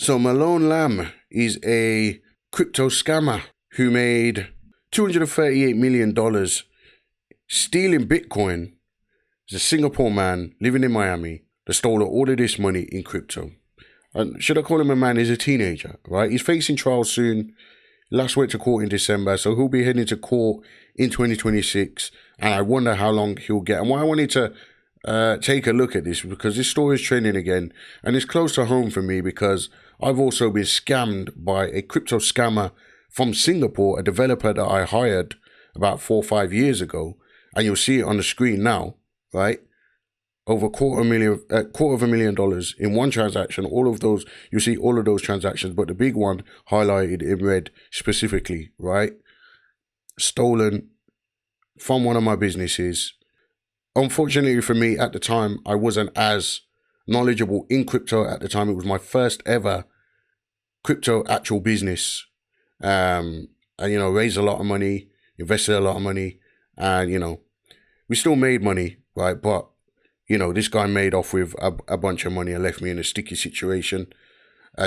So Malone Lam is a crypto scammer who made $238 million stealing Bitcoin. He's a Singapore man living in Miami that stole all of this money in crypto. And should I call him a man? He's a teenager, right? He's facing trial soon. Last went to court in December, so he'll be heading to court in 2026. And I wonder how long he'll get. And why I wanted to take a look at this, because this story is trending again. And it's close to home for me because I've also been scammed by a crypto scammer from Singapore, a developer that I hired about 4 or 5 years ago. And you'll see it on the screen now, right? Over $250,000 in one transaction. All of those, you see all of those transactions, but the big one highlighted in red specifically, right? Stolen from one of my businesses. Unfortunately for me, at the time, I wasn't as knowledgeable in crypto at the time. It was my first ever crypto actual business. And, you know, raised a lot of money, invested a lot of money, and, you know, we still made money, right? But you know, this guy made off with a bunch of money and left me in a sticky situation.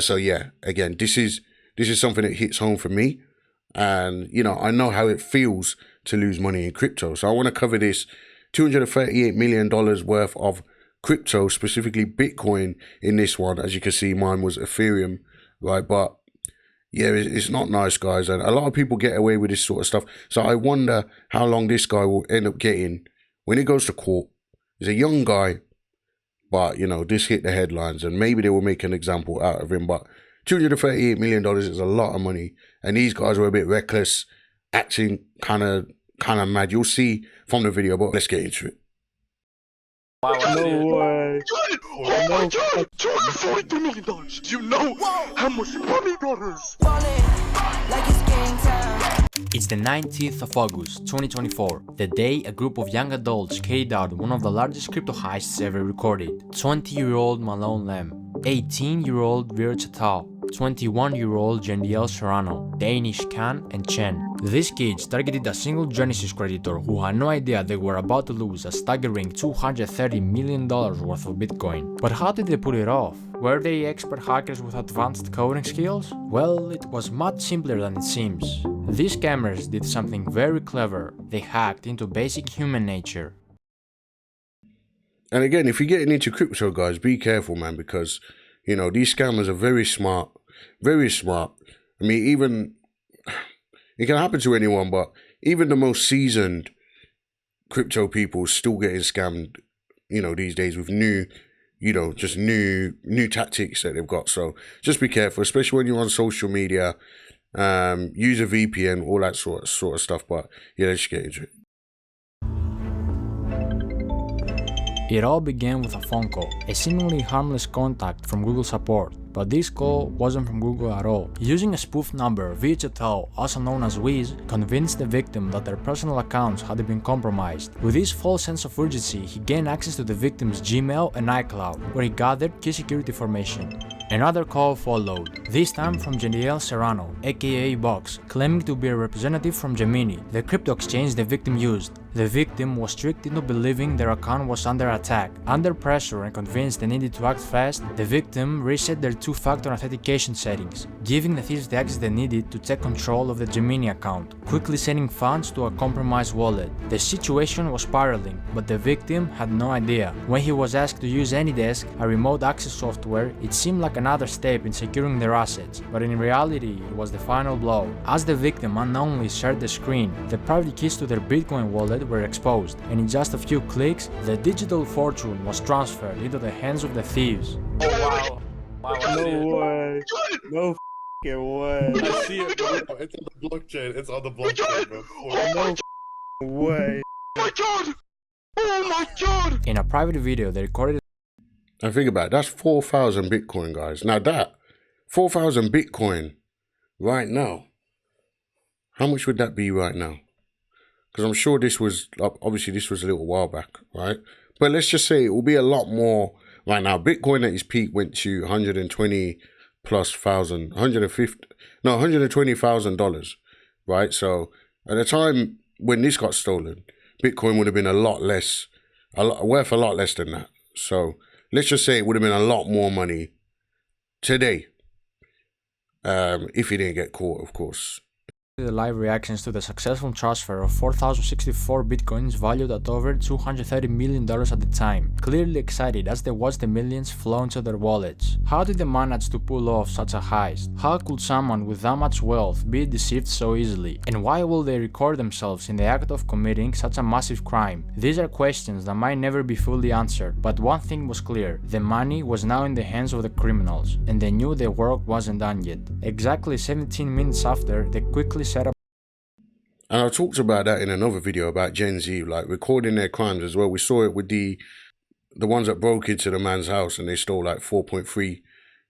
So yeah, again, this is something that hits home for me. And, you know, I know how it feels to lose money in crypto. So I want to cover this $238 million worth of crypto, specifically Bitcoin in this one. As you can see, mine was Ethereum, right? But yeah, it's not nice, guys. And a lot of people get away with this sort of stuff. So I wonder how long this guy will end up getting when he goes to court. He's a young guy, but, you know, this hit the headlines and maybe they will make an example out of him. But $238 million is a lot of money. And these guys were a bit reckless, acting kind of mad. You'll see from the video, but let's get into it. Wow, No way. Oh my god! $242 million! Do you know how much money that is? It's the 19th of August 2024, the day a group of young adults carried out one of the largest crypto heists ever recorded. 20-year-old Malone Lam, 18-year-old Vircha Tao, 21-year-old Jendiel Serrano, Danish Khan and Chen. These kids targeted a single Genesis creditor who had no idea they were about to lose a staggering $230 million worth of Bitcoin. But how did they pull it off? Were they expert hackers with advanced coding skills? Well, it was much simpler than it seems. These scammers did something very clever. They hacked into basic human nature. And again, if you're getting into crypto, guys, be careful, man, because, you know, these scammers are very smart. Very smart. I mean, even, it can happen to anyone, but even the most seasoned crypto people still getting scammed, you know, these days with new, you know, just new tactics that they've got. So just be careful, especially when you're on social media. Use a VPN, all that sort of stuff. But yeah, let's get into it. It all began with a phone call, a seemingly harmless contact from Google support. But this call wasn't from Google at all. Using a spoof number, Vircha Tao, also known as Wiz, convinced the victim that their personal accounts had been compromised. With this false sense of urgency, he gained access to the victim's Gmail and iCloud, where he gathered key security information. Another call followed, this time from Jendiel Serrano, aka Box, claiming to be a representative from Gemini, the crypto exchange the victim used. The victim was tricked into believing their account was under attack. Under pressure and convinced they needed to act fast, the victim reset their two-factor authentication settings, giving the thieves the access they needed to take control of the Gemini account, quickly sending funds to a compromised wallet. The situation was spiraling, but the victim had no idea. When he was asked to use AnyDesk, a remote access software, it seemed like another step in securing their assets, but in reality it was the final blow. As the victim unknowingly shared the screen, the private keys to their Bitcoin wallet were exposed, and in just a few clicks, the digital fortune was transferred into the hands of the thieves. Oh wow. No way. No f***ing way. I see it, bro. It's on the blockchain. It's on the blockchain, bro. Oh No way. my god! Oh my god! In a private video, they recorded. And think about it, that's 4,000 Bitcoin, guys. Now that 4,000 Bitcoin right now, how much would that be right now? Because I'm sure this was, obviously this was a little while back, right? But let's just say it will be a lot more right now. Bitcoin at its peak went to $120,000, right? So at the time when this got stolen, Bitcoin would have been worth a lot less than that. So let's just say it would have been a lot more money today, If he didn't get caught, of course. The live reactions to the successful transfer of 4,064 bitcoins valued at over $230 million at the time, clearly excited as they watched the millions flow into their wallets. How did they manage to pull off such a heist? How could someone with that much wealth be deceived so easily? And why will they record themselves in the act of committing such a massive crime? These are questions that might never be fully answered, but one thing was clear: the money was now in the hands of the criminals, and they knew their work wasn't done yet. Exactly 17 minutes after, they quickly set up. And I talked about that in another video about Gen Z, like recording their crimes as well. We saw it with the ones that broke into the man's house and they stole like $4.3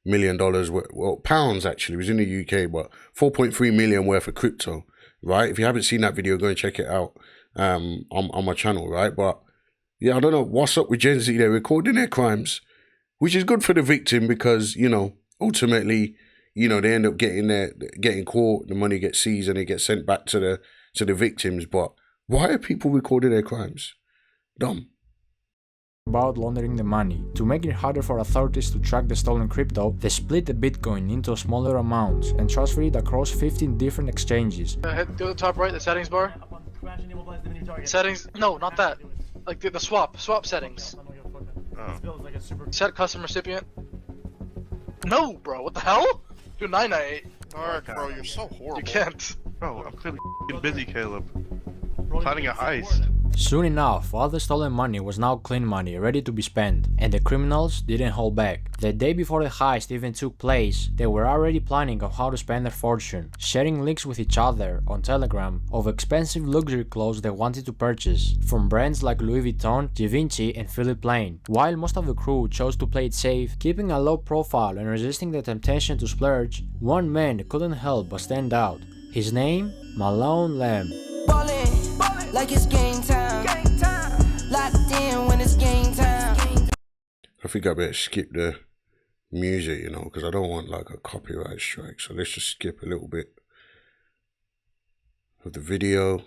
million, well, pounds actually, it was in the UK, but 4.3 million worth of crypto, right? If you haven't seen that video, go and check it out on my channel, right? But yeah, I don't know what's up with Gen Z. They're recording their crimes, which is good for the victim because, you know, ultimately, you know, they end up getting caught, the money gets seized and it gets sent back to the victims. But why are people recording their crimes? Dumb. About laundering the money. To make it harder for authorities to track the stolen crypto, they split the Bitcoin into smaller amounts and transferred it across 15 different exchanges. Go to the top right, the settings bar. Settings, no, not that. Like the swap settings. Set custom recipient. No, bro, what the hell? Do 998. Dark, bro, you're so horrible. You can't. Bro, I'm clearly busy, Caleb. Planning a heist. Soon enough, all the stolen money was now clean money, ready to be spent, and the criminals didn't hold back. The day before the heist even took place, they were already planning on how to spend their fortune, sharing links with each other on Telegram of expensive luxury clothes they wanted to purchase, from brands like Louis Vuitton, Givenchy, and Philippe Plein. While most of the crew chose to play it safe, keeping a low profile and resisting the temptation to splurge, one man couldn't help but stand out. His name? Malone Lam. Ballin', like it's game time. Locked in when it's game time. I think I better skip the music, you know, because I don't want like a copyright strike. So let's just skip a little bit of the video.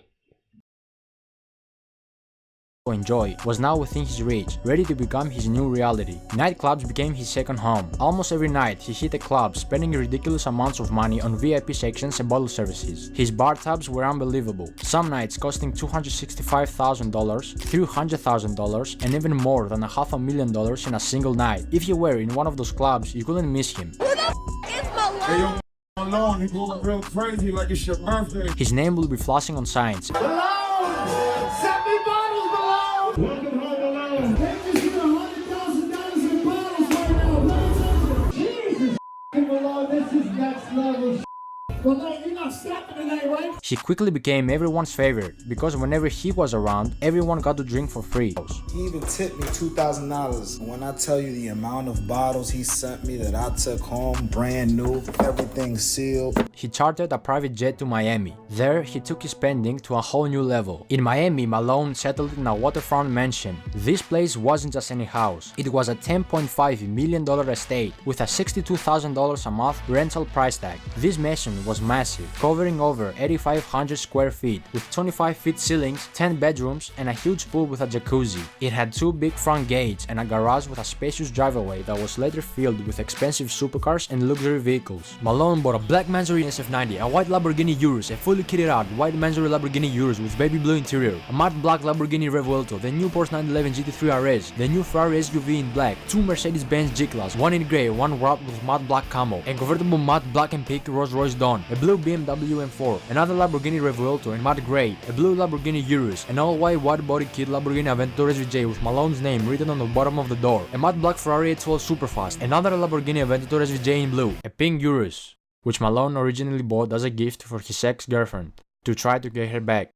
Enjoy was now within his reach, ready to become his new reality. Nightclubs became his second home. Almost every night he hit a club, spending ridiculous amounts of money on VIP sections and bottle services. His bar tabs were unbelievable, some nights costing $265,000, $300,000, and even more than $500,000 in a single night. If you were in one of those clubs, you couldn't miss him. Who the is Malone? Malone, he going real crazy like it's your birthday. His name will be flashing on signs. Malone! Send me bottles, Malone! Welcome home, Malone. They just hit $100,000 in bottles right now. Jesus, Malone, this is next level. Malone, you're not stopping tonight, right? He quickly became everyone's favorite because whenever he was around, everyone got to drink for free. He even tipped me $2,000. When I tell you the amount of bottles he sent me that I took home, brand new, everything sealed. He chartered a private jet to Miami. There, he took his spending to a whole new level. In Miami, Malone settled in a waterfront mansion. This place wasn't just any house. It was a $10.5 million estate with a $62,000 a month rental price tag. This mansion was massive, covering over 8,500 square feet, with 25-feet ceilings, 10 bedrooms, and a huge pool with a jacuzzi. It had 2 big front gates and a garage with a spacious driveway that was later filled with expensive supercars and luxury vehicles. Malone bought a black Mansory SF90, a white Lamborghini Urus, a fully kitted out white Mansory Lamborghini Urus with baby blue interior, a matte black Lamborghini Revuelto, the new Porsche 911 GT3 RS, the new Ferrari SUV in black, 2 Mercedes-Benz G-Class, 1 in grey, 1 wrapped with matte black camo, a convertible matte black and pink Rolls-Royce Dawn, a blue BMW M4, another Lamborghini Revuelto in matte grey, a blue Lamborghini Urus, an all-white wide-body kit Lamborghini Aventador SVJ with Malone's name written on the bottom of the door, a matte black Ferrari 812 Superfast, another Lamborghini Aventador SVJ in blue, a pink Urus, which Malone originally bought as a gift for his ex-girlfriend to try to get her back,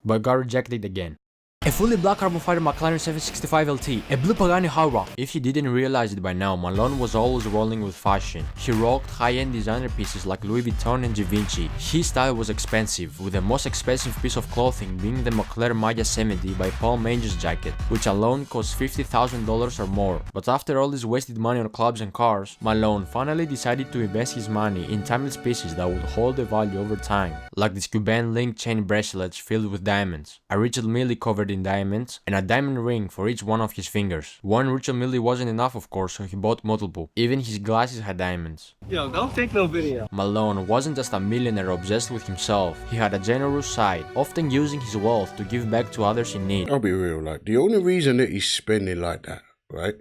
but got rejected again. A fully black carbon fiber McLaren 765 LT, a blue Pagani Howrah. If you didn't realize it by now, Malone was always rolling with fashion. He rocked high-end designer pieces like Louis Vuitton and Givenchy. His style was expensive, with the most expensive piece of clothing being the Moncler Maya 70 by Paul Manges jacket, which alone cost $50,000 or more. But after all this wasted money on clubs and cars, Malone finally decided to invest his money in timeless pieces that would hold their value over time, like these Cuban link chain bracelets filled with diamonds, a Richard Mille covered in in diamonds, and a diamond ring for each one of his fingers. One ritual milli wasn't enough, of course, so he bought multiple. Even his glasses had diamonds. Yo, don't take no video. Malone wasn't just a millionaire obsessed with himself, he had a generous side, often using his wealth to give back to others in need. I'll be real, like, the only reason that he's spending like that, right,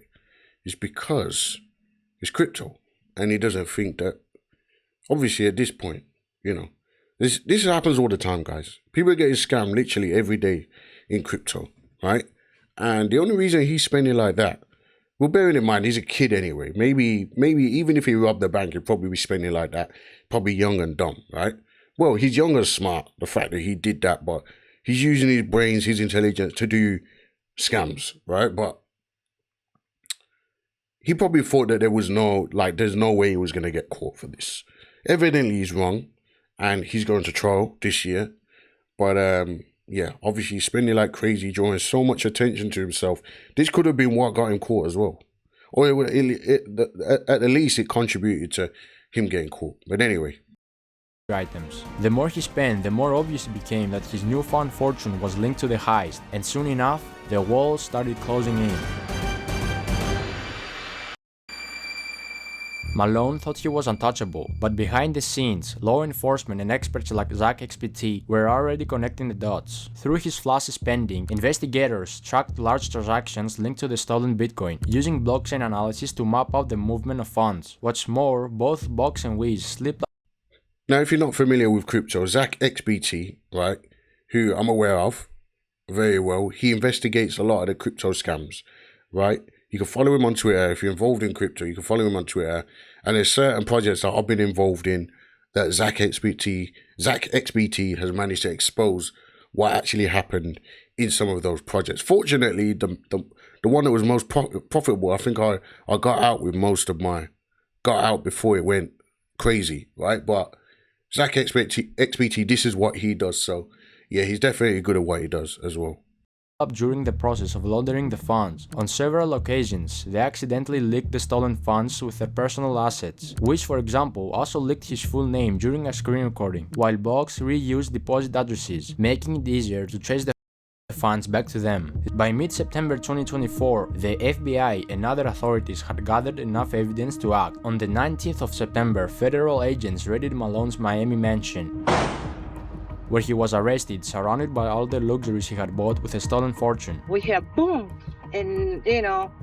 is because it's crypto. And he doesn't think that, obviously at this point, you know, this happens all the time, guys. People are getting scammed literally every day in crypto, right? And the only reason he's spending like that, well, bearing in mind, he's a kid anyway. Maybe even if he robbed the bank, he'd probably be spending like that. Probably young and dumb, right? Well, he's young and smart, the fact that he did that, but he's using his brains, his intelligence to do scams, right? But he probably thought that there's no way he was going to get caught for this. Evidently, he's wrong, and he's going to trial this year. But yeah, obviously, he's spending like crazy, drawing so much attention to himself. This could have been what got him caught as well. Or at the least, it contributed to him getting caught. But anyway. Items. The more he spent, the more obvious it became that his newfound fortune was linked to the heist, and soon enough, the walls started closing in. Malone thought he was untouchable, but behind the scenes, law enforcement and experts like Zach XPT were already connecting the dots. Through his flashy spending, investigators tracked large transactions linked to the stolen Bitcoin, using blockchain analysis to map out the movement of funds. What's more, both Box and Wiz slipped. Now, if you're not familiar with crypto, Zach XBT, right, who I'm aware of very well, he investigates a lot of the crypto scams, right? You can follow him on Twitter. If you're involved in crypto, you can follow him on Twitter. And there's certain projects that I've been involved in that Zach XBT has managed to expose what actually happened in some of those projects. Fortunately, the one that was most profitable, I think I got out with most of got out before it went crazy, right? But Zach XBT, this is what he does. So yeah, he's definitely good at what he does as well. Up during the process of laundering the funds. On several occasions, they accidentally leaked the stolen funds with their personal assets, which for example also leaked his full name during a screen recording, while Box reused deposit addresses, making it easier to trace the funds back to them. By mid-September 2024, the FBI and other authorities had gathered enough evidence to act. On the 19th of September, federal agents raided Malone's Miami mansion, where he was arrested, surrounded by all the luxuries he had bought with a stolen fortune. We hear boom, and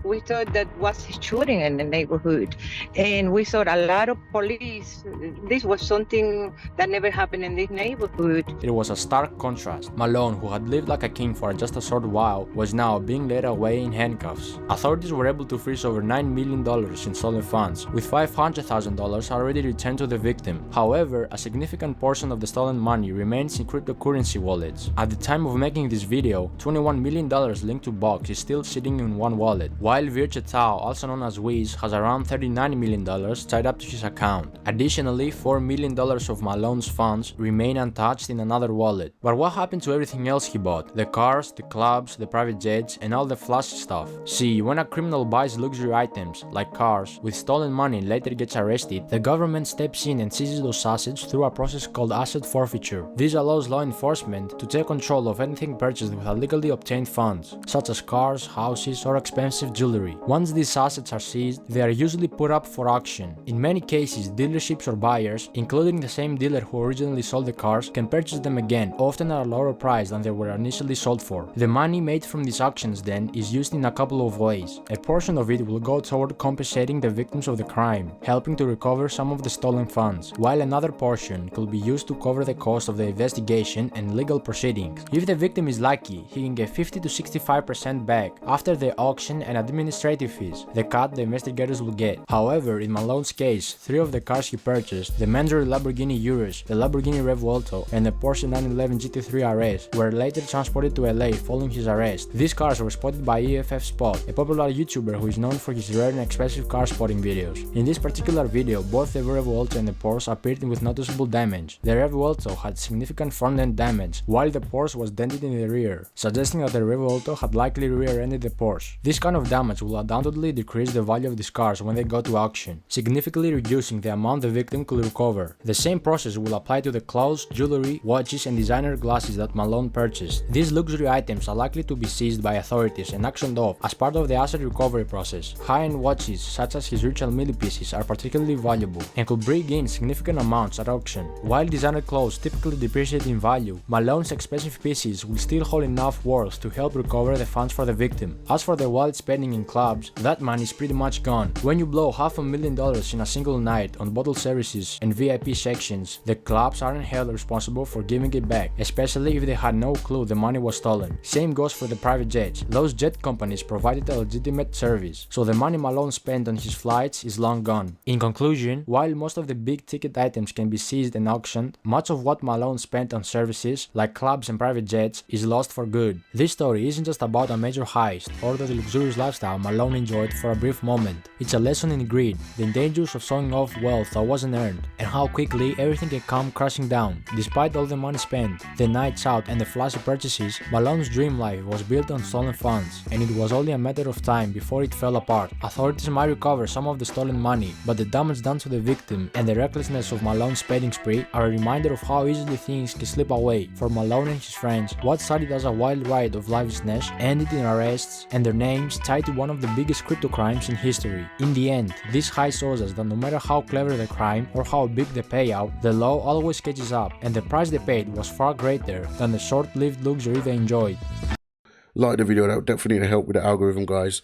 we thought that was shooting in the neighborhood, and we saw a lot of police. This was something that never happened in this neighborhood. It was a stark contrast. Malone, who had lived like a king for just a short while, was now being led away in handcuffs. Authorities were able to freeze over $9 million in stolen funds, with $500,000 already returned to the victim. However, a significant portion of the stolen money remains in cryptocurrency wallets. At the time of making this video, $21 million linked to Box is still sitting in one wallet, while Virtual, also known as Wiz, has around $39 million tied up to his account. Additionally, $4 million of Malone's funds remain untouched in another wallet. But what happened to everything else he bought? The cars, the clubs, the private jets, and all the flashy stuff. See, when a criminal buys luxury items, like cars, with stolen money and later gets arrested, the government steps in and seizes those assets through a process called asset forfeiture. This allows law enforcement to take control of anything purchased with illegally obtained funds, such as cars, houses, or expensive jewelry. Once these assets are seized, they are usually put up for auction. In many cases, dealerships or buyers, including the same dealer who originally sold the cars, can purchase them again, often at a lower price than they were initially sold for. The money made from these auctions then is used in a couple of ways. A portion of it will go toward compensating the victims of the crime, helping to recover some of the stolen funds, while another portion could be used to cover the cost of the investigation and legal proceedings. If the victim is lucky, he can get 50 to 65% back after the auction and administrative fees, the cut the investigators will get. However, in Malone's case, 3 of the cars he purchased, the Mandatory Lamborghini Urus, the Lamborghini Revuelto, and the Porsche 911 GT3 RS, were later transported to LA following his arrest. These cars were spotted by EFF Spot, a popular YouTuber who is known for his rare and expensive car spotting videos. In this particular video, both the Revuelto and the Porsche appeared with noticeable damage. The Revuelto had significant front-end damage, while the Porsche was dented in the rear, suggesting that the Revuelto had likely rear-ended the Porsche. This kind of damage will undoubtedly decrease the value of these cars when they go to auction, significantly reducing the amount the victim could recover. The same process will apply to the clothes, jewelry, watches and designer glasses that Malone purchased. These luxury items are likely to be seized by authorities and auctioned off as part of the asset recovery process. High-end watches such as his Richard Mille pieces are particularly valuable and could bring in significant amounts at auction. While designer clothes typically depreciate in value, Malone's expensive pieces will still hold enough worth to help recover the funds for the victim. As for the wild spending in clubs, that money is pretty much gone. When you blow $500,000 in a single night on bottle services and VIP sections, the clubs aren't held responsible for giving it back, especially if they had no clue the money was stolen. Same goes for the private jets. Those jet companies provided a legitimate service, so the money Malone spent on his flights is long gone. In conclusion, while most of the big ticket items can be seized and auctioned, much of what Malone spent on services like clubs and private jets is lost for good. This story isn't just about a major heist or the luxurious lifestyle Malone enjoyed for a brief moment. It's a lesson in greed, the dangers of showing off wealth that wasn't earned, and how quickly everything can come crashing down. Despite all the money spent, the nights out and the flashy purchases, Malone's dream life was built on stolen funds, and it was only a matter of time before it fell apart. Authorities might recover some of the stolen money, but the damage done to the victim and the recklessness of Malone's spending spree are a reminder of how easily things can slip away. For Malone and his friends, what started as a wild ride of lavishness ended in arrests and their names tied to one of the biggest crypto crimes in history. In the end, this heist shows us that no matter how clever the crime or how big the payout, the law always catches up, and the price they paid was far greater than the short-lived luxury they enjoyed. Like the video, that would definitely help with the algorithm, guys.